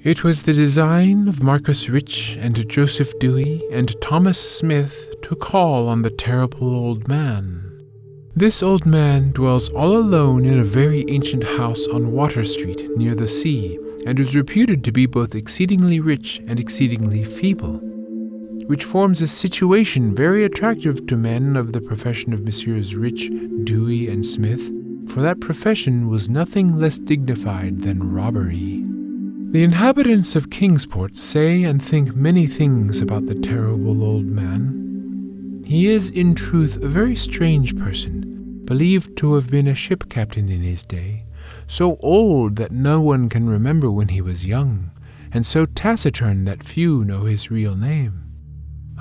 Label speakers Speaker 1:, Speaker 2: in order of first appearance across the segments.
Speaker 1: It was the design of Marcus Rich and Joseph Dewey and Thomas Smith to call on the terrible old man. This old man dwells all alone in a very ancient house on Water Street near the sea, and is reputed to be both exceedingly rich and exceedingly feeble, which forms a situation very attractive to men of the profession of Messrs. Rich, Dewey, and Smith, for that profession was nothing less dignified than robbery. The inhabitants of Kingsport say and think many things about the terrible old man. He is, in truth, a very strange person, believed to have been a ship captain in his day, so old that no one can remember when he was young, and so taciturn that few know his real name.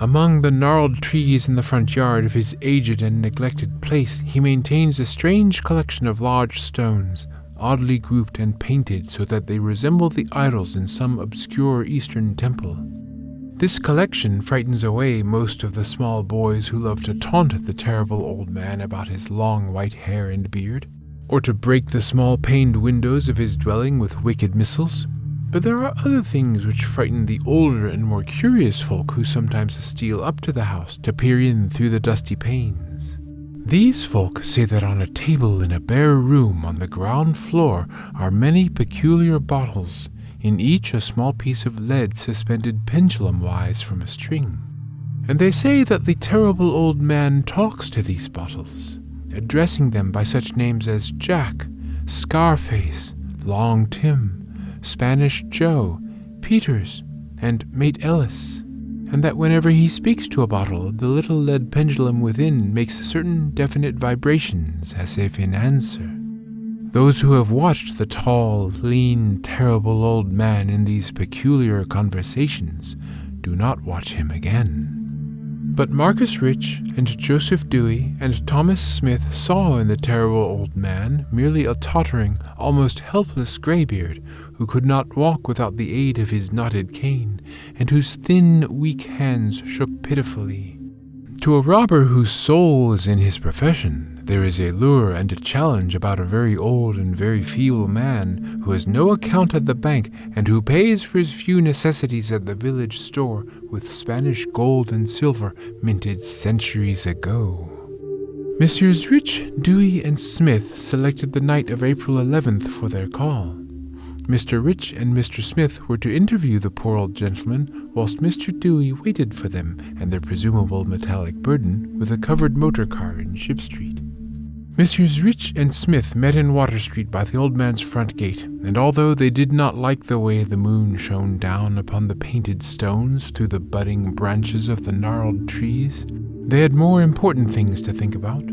Speaker 1: Among the gnarled trees in the front yard of his aged and neglected place he maintains a strange collection of large stones, oddly grouped and painted so that they resemble the idols in some obscure Eastern temple. This collection frightens away most of the small boys who love to taunt the terrible old man about his long white hair and beard, or to break the small paned windows of his dwelling with wicked missiles. But there are other things which frighten the older and more curious folk who sometimes steal up to the house to peer in through the dusty panes. These folk say that on a table in a bare room on the ground floor are many peculiar bottles, in each a small piece of lead suspended pendulum-wise from a string. And they say that the terrible old man talks to these bottles, addressing them by such names as Jack, Scarface, Long Tim, Spanish Joe, Peters, and Mate Ellis, and that whenever he speaks to a bottle, the little lead pendulum within makes certain definite vibrations as if in answer. Those who have watched the tall, lean, terrible old man in these peculiar conversations do not watch him again. But Marcus Rich and Joseph Dewey and Thomas Smith saw in the terrible old man merely a tottering, almost helpless graybeard who could not walk without the aid of his knotted cane, and whose thin, weak hands shook pitifully. To a robber whose soul is in his profession, there is a lure and a challenge about a very old and very feeble man who has no account at the bank and who pays for his few necessities at the village store with Spanish gold and silver minted centuries ago. Messrs. Rich, Dewey, and Smith selected the night of April 11th for their call. Mr. Rich and Mr. Smith were to interview the poor old gentleman, whilst Mr. Dewey waited for them and their presumable metallic burden with a covered motor car in Ship Street. Messrs. Rich and Smith met in Water Street by the old man's front gate, and although they did not like the way the moon shone down upon the painted stones through the budding branches of the gnarled trees, they had more important things to think about.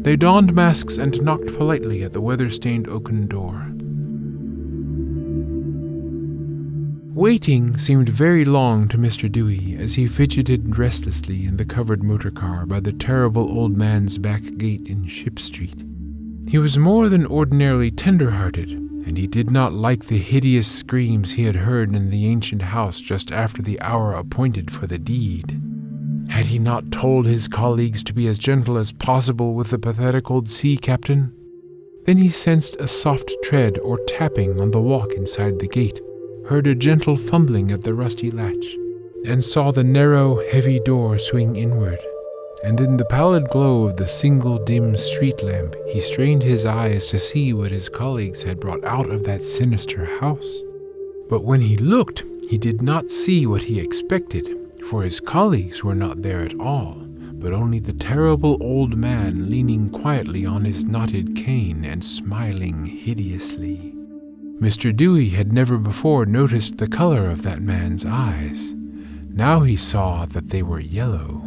Speaker 1: They donned masks and knocked politely at the weather-stained oaken door. Waiting seemed very long to Mr. Dewey as he fidgeted restlessly in the covered motor car by the terrible old man's back gate in Ship Street. He was more than ordinarily tender-hearted, and he did not like the hideous screams he had heard in the ancient house just after the hour appointed for the deed. Had he not told his colleagues to be as gentle as possible with the pathetic old sea captain? Then he sensed a soft tread or tapping on the walk inside the gate, heard a gentle fumbling at the rusty latch, and saw the narrow, heavy door swing inward. And in the pallid glow of the single dim street lamp, he strained his eyes to see what his colleagues had brought out of that sinister house. But when he looked, he did not see what he expected, for his colleagues were not there at all, but only the terrible old man leaning quietly on his knotted cane and smiling hideously. Mr. Dewey had never before noticed the color of that man's eyes. Now he saw that they were yellow.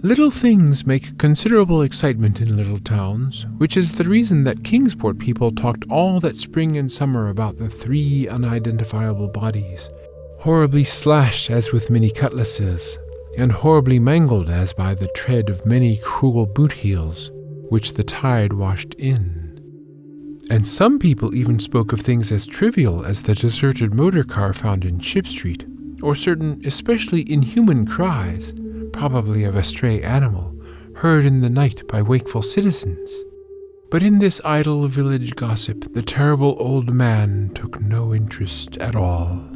Speaker 1: Little things make considerable excitement in little towns, which is the reason that Kingsport people talked all that spring and summer about the 3 unidentifiable bodies, horribly slashed as with many cutlasses, and horribly mangled as by the tread of many cruel boot heels, which the tide washed in. And some people even spoke of things as trivial as the deserted motor car found in Ship Street, or certain especially inhuman cries, probably of a stray animal, heard in the night by wakeful citizens. But in this idle village gossip, the terrible old man took no interest at all.